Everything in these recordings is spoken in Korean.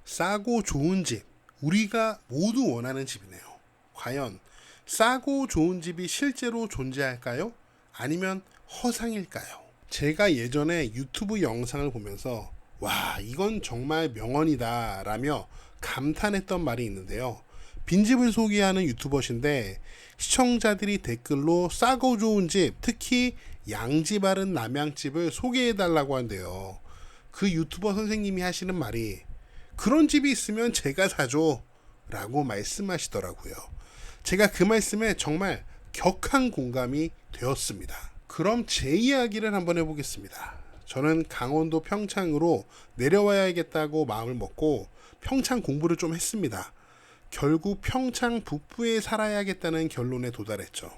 싸고 좋은 집, 우리가 모두 원하는 집이네요. 과연 싸고 좋은 집이 실제로 존재할까요? 아니면 허상일까요? 제가 예전에 유튜브 영상을 보면서 와, 이건 정말 명언이다 라며 감탄했던 말이 있는데요. 빈집을 소개하는 유튜버신데 시청자들이 댓글로 싸고 좋은 집, 특히 양지 바른 남양집을 소개해달라고 한대요. 그 유튜버 선생님이 하시는 말이 그런 집이 있으면 제가 사줘 라고 말씀하시더라고요. 제가 그 말씀에 정말 격한 공감이 되었습니다. 그럼 제 이야기를 한번 해보겠습니다. 저는 강원도 평창으로 내려와야겠다고 마음을 먹고 평창 공부를 좀 했습니다. 결국 평창 북부에 살아야겠다는 결론에 도달했죠.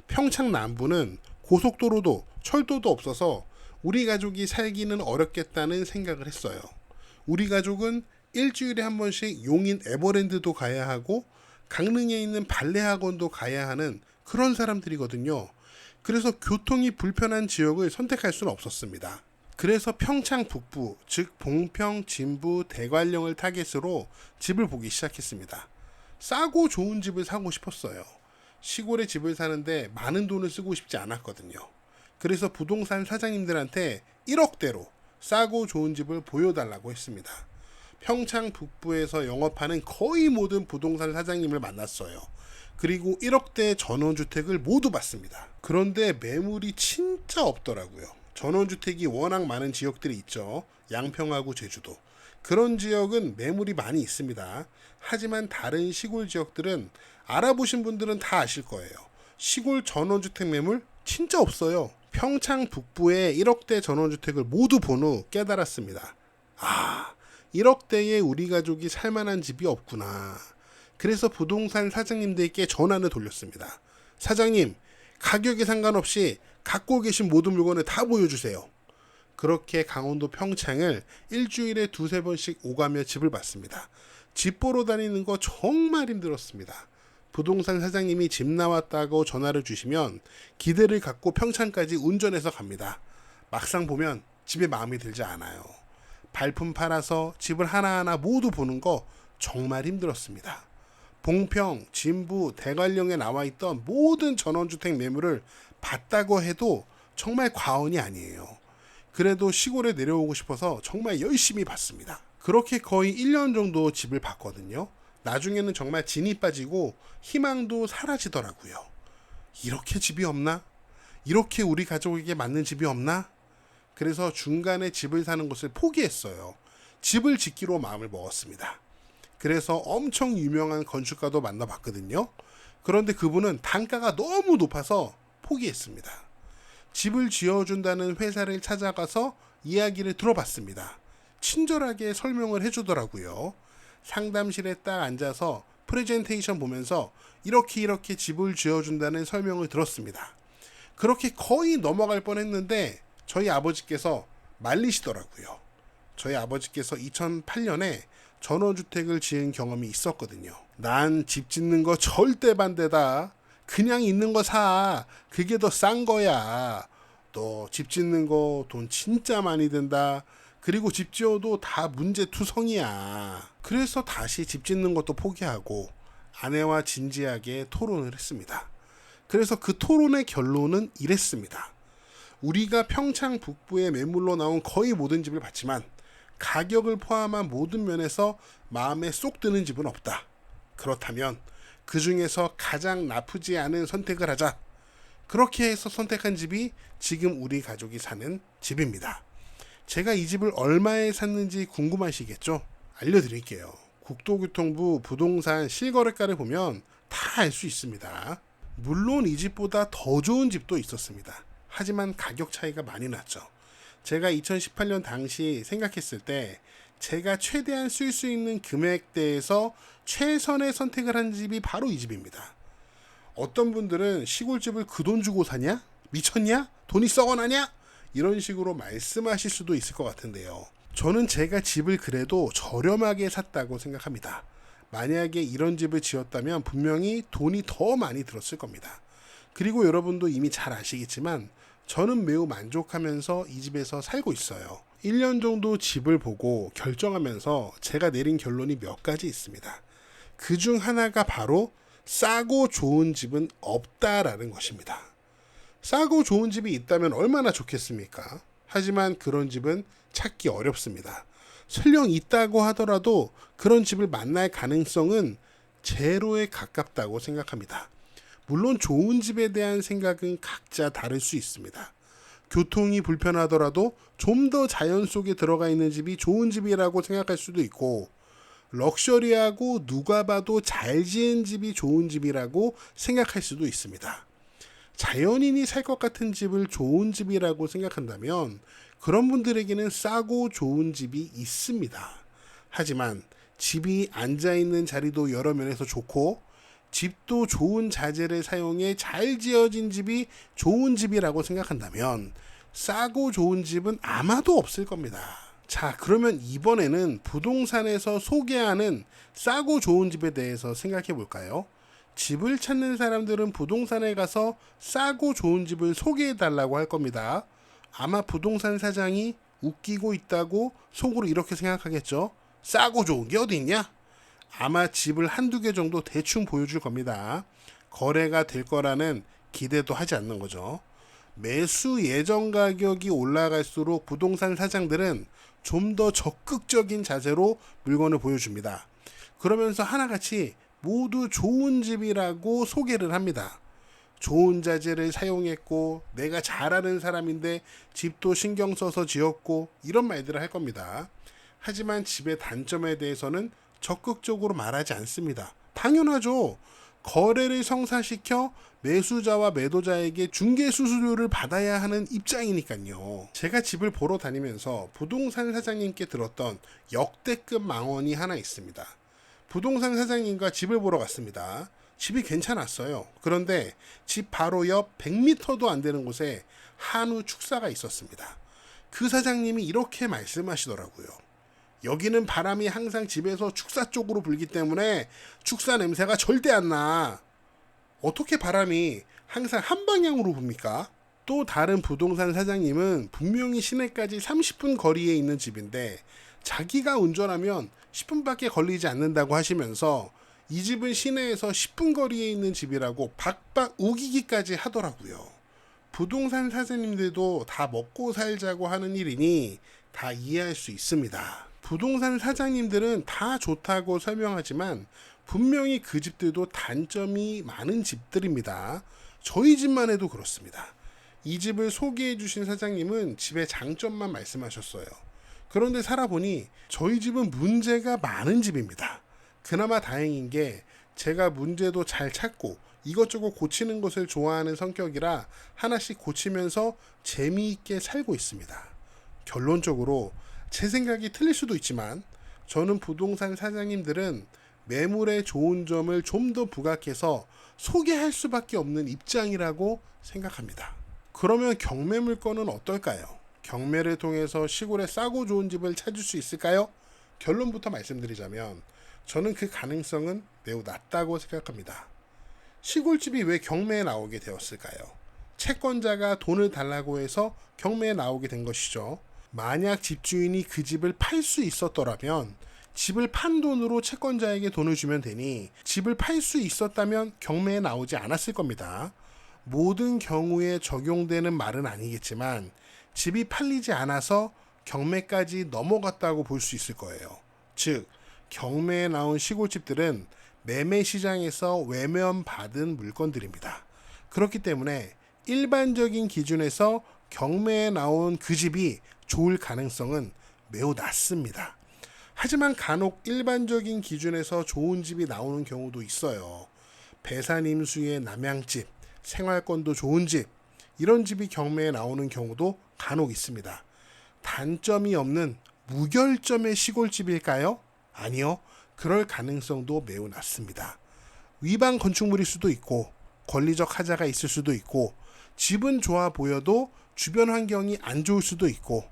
평창 남부는 고속도로도 철도도 없어서 우리 가족이 살기는 어렵겠다는 생각을 했어요. 우리 가족은 일주일에 한 번씩 용인 에버랜드도 가야 하고 강릉에 있는 발레 학원도 가야 하는 그런 사람들이거든요. 그래서 교통이 불편한 지역을 선택할 수는 없었습니다. 그래서 평창 북부, 즉 봉평, 진부, 대관령을 타겟으로 집을 보기 시작했습니다. 싸고 좋은 집을 사고 싶었어요. 시골에 집을 사는데 많은 돈을 쓰고 싶지 않았거든요. 그래서 부동산 사장님들한테 1억대로 싸고 좋은 집을 보여달라고 했습니다. 평창 북부에서 영업하는 거의 모든 부동산 사장님을 만났어요. 그리고 1억대 전원주택을 모두 봤습니다. 그런데 매물이 진짜 없더라고요. 전원주택이 워낙 많은 지역들이 있죠. 양평하고 제주도. 그런 지역은 매물이 많이 있습니다. 하지만 다른 시골 지역들은 알아보신 분들은 다 아실 거예요. 시골 전원주택 매물 진짜 없어요. 평창 북부에 1억대 전원주택을 모두 본 후 깨달았습니다. 1억대에 우리 가족이 살만한 집이 없구나. 그래서 부동산 사장님들께 전화를 돌렸습니다. 사장님, 가격에 상관없이 갖고 계신 모든 물건을 다 보여주세요. 그렇게 강원도 평창을 일주일에 두세 번씩 오가며 집을 봤습니다. 집 보러 다니는 거 정말 힘들었습니다. 부동산 사장님이 집 나왔다고 전화를 주시면 기대를 갖고 평창까지 운전해서 갑니다. 막상 보면 집에 마음에 들지 않아요. 발품 팔아서 집을 하나하나 모두 보는 거 정말 힘들었습니다. 봉평, 진부, 대관령에 나와 있던 모든 전원주택 매물을 봤다고 해도 정말 과언이 아니에요. 그래도 시골에 내려오고 싶어서 정말 열심히 봤습니다. 그렇게 거의 1년 정도 집을 봤거든요. 나중에는 정말 진이 빠지고 희망도 사라지더라고요. 이렇게 집이 없나? 이렇게 우리 가족에게 맞는 집이 없나? 그래서 중간에 집을 사는 것을 포기했어요. 집을 짓기로 마음을 먹었습니다. 그래서 엄청 유명한 건축가도 만나봤거든요. 그런데 그분은 단가가 너무 높아서 포기했습니다. 집을 지어준다는 회사를 찾아가서 이야기를 들어봤습니다. 친절하게 설명을 해주더라고요. 상담실에 딱 앉아서 프레젠테이션 보면서 이렇게 집을 지어준다는 설명을 들었습니다. 그렇게 거의 넘어갈 뻔했는데 저희 아버지께서 말리시더라고요. 저희 아버지께서 2008년에 전원주택을 지은 경험이 있었거든요. 난 집 짓는 거 절대 반대다. 그냥 있는 거 사. 그게 더 싼 거야. 너 집 짓는 거 돈 진짜 많이 든다. 그리고 집 지어도 다 문제투성이야. 그래서 다시 집 짓는 것도 포기하고 아내와 진지하게 토론을 했습니다. 그래서 그 토론의 결론은 이랬습니다. 우리가 평창 북부의 매물로 나온 거의 모든 집을 봤지만 가격을 포함한 모든 면에서 마음에 쏙 드는 집은 없다. 그렇다면 그 중에서 가장 나쁘지 않은 선택을 하자. 그렇게 해서 선택한 집이 지금 우리 가족이 사는 집입니다. 제가 이 집을 얼마에 샀는지 궁금하시겠죠? 알려드릴게요. 국토교통부 부동산 실거래가를 보면 다 알 수 있습니다. 물론 이 집보다 더 좋은 집도 있었습니다. 하지만 가격 차이가 많이 났죠. 제가 2018년 당시 생각했을 때 제가 최대한 쓸 수 있는 금액대에서 최선의 선택을 한 집이 바로 이 집입니다. 어떤 분들은 시골집을 그 돈 주고 사냐? 미쳤냐? 돈이 썩어나냐? 이런 식으로 말씀하실 수도 있을 것 같은데요. 저는 제가 집을 그래도 저렴하게 샀다고 생각합니다. 만약에 이런 집을 지었다면 분명히 돈이 더 많이 들었을 겁니다. 그리고 여러분도 이미 잘 아시겠지만 저는 매우 만족하면서 이 집에서 살고 있어요. 1년 정도 집을 보고 결정하면서 제가 내린 결론이 몇 가지 있습니다. 그 중 하나가 바로 싸고 좋은 집은 없다라는 것입니다. 싸고 좋은 집이 있다면 얼마나 좋겠습니까? 하지만 그런 집은 찾기 어렵습니다. 설령 있다고 하더라도 그런 집을 만날 가능성은 제로에 가깝다고 생각합니다. 물론 좋은 집에 대한 생각은 각자 다를 수 있습니다. 교통이 불편하더라도 좀 더 자연 속에 들어가 있는 집이 좋은 집이라고 생각할 수도 있고, 럭셔리하고 누가 봐도 잘 지은 집이 좋은 집이라고 생각할 수도 있습니다. 자연인이 살 것 같은 집을 좋은 집이라고 생각한다면 그런 분들에게는 싸고 좋은 집이 있습니다. 하지만 집이 앉아있는 자리도 여러 면에서 좋고 집도 좋은 자재를 사용해 잘 지어진 집이 좋은 집이라고 생각한다면 싸고 좋은 집은 아마도 없을 겁니다. 자, 그러면 이번에는 부동산에서 소개하는 싸고 좋은 집에 대해서 생각해 볼까요? 집을 찾는 사람들은 부동산에 가서 싸고 좋은 집을 소개해 달라고 할 겁니다. 아마 부동산 사장이 웃기고 있다고 속으로 이렇게 생각하겠죠. 싸고 좋은 게 어디 있냐? 아마 집을 한두 개 정도 대충 보여줄 겁니다. 거래가 될 거라는 기대도 하지 않는 거죠. 매수 예정 가격이 올라갈수록 부동산 사장들은 좀 더 적극적인 자세로 물건을 보여줍니다. 그러면서 하나같이 모두 좋은 집이라고 소개를 합니다. 좋은 자재를 사용했고 내가 잘 아는 사람인데 집도 신경 써서 지었고 이런 말들을 할 겁니다. 하지만 집의 단점에 대해서는 적극적으로 말하지 않습니다. 당연하죠. 거래를 성사시켜 매수자와 매도자에게 중개 수수료를 받아야 하는 입장이니까요. 제가 집을 보러 다니면서 부동산 사장님께 들었던 역대급 망언이 하나 있습니다. 부동산 사장님과 집을 보러 갔습니다. 집이 괜찮았어요. 그런데 집 바로 옆 100m도 안 되는 곳에 한우 축사가 있었습니다. 그 사장님이 이렇게 말씀하시더라고요. 여기는 바람이 항상 집에서 축사 쪽으로 불기 때문에 축사 냄새가 절대 안 나. 어떻게 바람이 항상 한 방향으로 붑니까? 또 다른 부동산 사장님은 분명히 시내까지 30분 거리에 있는 집인데 자기가 운전하면 10분밖에 걸리지 않는다고 하시면서 이 집은 시내에서 10분 거리에 있는 집이라고 박박 우기기까지 하더라고요. 부동산 사장님들도 다 먹고 살자고 하는 일이니 다 이해할 수 있습니다. 부동산 사장님들은 다 좋다고 설명하지만 분명히 그 집들도 단점이 많은 집들입니다. 저희 집만 해도 그렇습니다. 이 집을 소개해 주신 사장님은 집의 장점만 말씀하셨어요. 그런데 살아보니 저희 집은 문제가 많은 집입니다. 그나마 다행인 게 제가 문제도 잘 찾고 이것저것 고치는 것을 좋아하는 성격이라 하나씩 고치면서 재미있게 살고 있습니다. 결론적으로 제 생각이 틀릴 수도 있지만 저는 부동산 사장님들은 매물의 좋은 점을 좀 더 부각해서 소개할 수밖에 없는 입장이라고 생각합니다. 그러면 경매 물건은 어떨까요? 경매를 통해서 시골에 싸고 좋은 집을 찾을 수 있을까요? 결론부터 말씀드리자면 저는 그 가능성은 매우 낮다고 생각합니다. 시골집이 왜 경매에 나오게 되었을까요? 채권자가 돈을 달라고 해서 경매에 나오게 된 것이죠. 만약 집주인이 그 집을 팔 수 있었더라면 집을 판 돈으로 채권자에게 돈을 주면 되니 집을 팔 수 있었다면 경매에 나오지 않았을 겁니다. 모든 경우에 적용되는 말은 아니겠지만 집이 팔리지 않아서 경매까지 넘어갔다고 볼 수 있을 거예요. 즉 경매에 나온 시골집들은 매매 시장에서 외면받은 물건들입니다. 그렇기 때문에 일반적인 기준에서 경매에 나온 그 집이 좋을 가능성은 매우 낮습니다. 하지만 간혹 일반적인 기준에서 좋은 집이 나오는 경우도 있어요. 배산임수의 남양집, 생활권도 좋은 집, 이런 집이 경매에 나오는 경우도 간혹 있습니다. 단점이 없는 무결점의 시골집일까요? 아니요. 그럴 가능성도 매우 낮습니다. 위반 건축물일 수도 있고 권리적 하자가 있을 수도 있고 집은 좋아 보여도 주변 환경이 안 좋을 수도 있고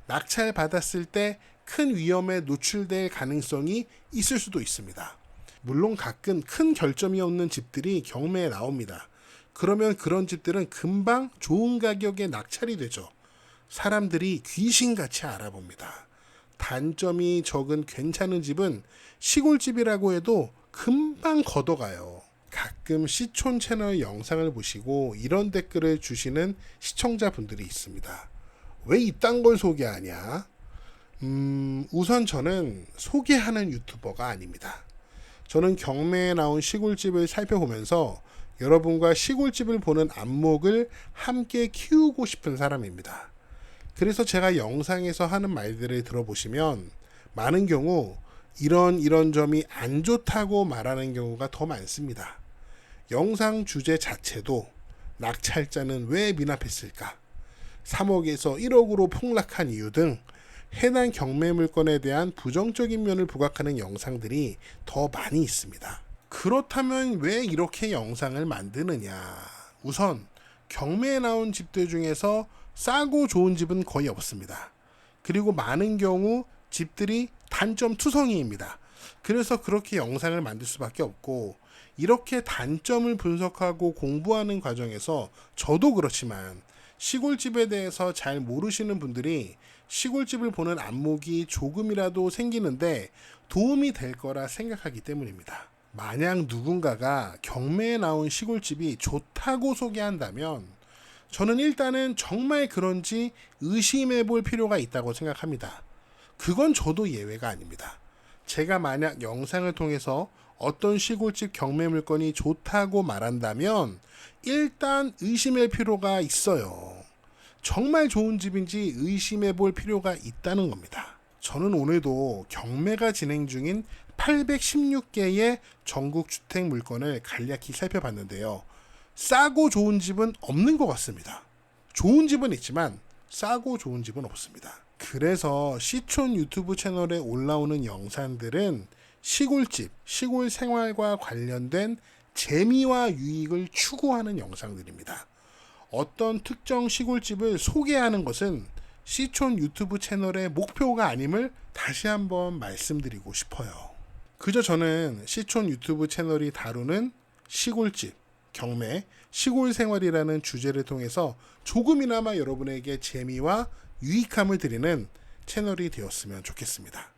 낙찰 받았을 때 큰 위험에 노출될 가능성이 있을 수도 있습니다. 물론 가끔 큰 결점이 없는 집들이 경매에 나옵니다. 그러면 그런 집들은 금방 좋은 가격에 낙찰이 되죠. 사람들이 귀신같이 알아봅니다. 단점이 적은 괜찮은 집은 시골집이라고 해도 금방 걷어가요. 가끔 시촌 채널 영상을 보시고 이런 댓글을 주시는 시청자분들이 있습니다. 왜 이딴 걸 소개하냐? 우선 저는 소개하는 유튜버가 아닙니다. 저는 경매에 나온 시골집을 살펴보면서 여러분과 시골집을 보는 안목을 함께 키우고 싶은 사람입니다. 그래서 제가 영상에서 하는 말들을 들어보시면 많은 경우 이런 점이 안 좋다고 말하는 경우가 더 많습니다. 영상 주제 자체도 낙찰자는 왜 미납했을까? 3억에서 1억으로 폭락한 이유 등 해당 경매 물건에 대한 부정적인 면을 부각하는 영상들이 더 많이 있습니다. 그렇다면 왜 이렇게 영상을 만드느냐? 우선 경매에 나온 집들 중에서 싸고 좋은 집은 거의 없습니다. 그리고 많은 경우 집들이 단점 투성이입니다. 그래서 그렇게 영상을 만들 수밖에 없고, 이렇게 단점을 분석하고 공부하는 과정에서 저도 그렇지만 시골집에 대해서 잘 모르시는 분들이 시골집을 보는 안목이 조금이라도 생기는데 도움이 될 거라 생각하기 때문입니다. 만약 누군가가 경매에 나온 시골집이 좋다고 소개한다면 저는 일단은 정말 그런지 의심해 볼 필요가 있다고 생각합니다. 그건 저도 예외가 아닙니다. 제가 만약 영상을 통해서 어떤 시골집 경매 물건이 좋다고 말한다면 일단 의심할 필요가 있어요. 정말 좋은 집인지 의심해 볼 필요가 있다는 겁니다. 저는 오늘도 경매가 진행 중인 816개의 전국 주택 물건을 간략히 살펴봤는데요. 싸고 좋은 집은 없는 것 같습니다. 좋은 집은 있지만 싸고 좋은 집은 없습니다. 그래서 시촌 유튜브 채널에 올라오는 영상들은 시골집, 시골 생활과 관련된 재미와 유익을 추구하는 영상들입니다. 어떤 특정 시골집을 소개하는 것은 시촌 유튜브 채널의 목표가 아님을 다시 한번 말씀드리고 싶어요. 그저 저는 시촌 유튜브 채널이 다루는 시골집, 경매, 시골 생활이라는 주제를 통해서 조금이나마 여러분에게 재미와 유익함을 드리는 채널이 되었으면 좋겠습니다.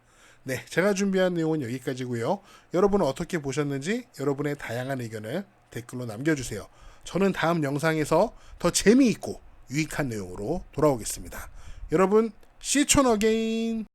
네, 제가 준비한 내용은 여기까지고요. 여러분은 어떻게 보셨는지 여러분의 다양한 의견을 댓글로 남겨주세요. 저는 다음 영상에서 더 재미있고 유익한 내용으로 돌아오겠습니다. 여러분, 시촌 어게인!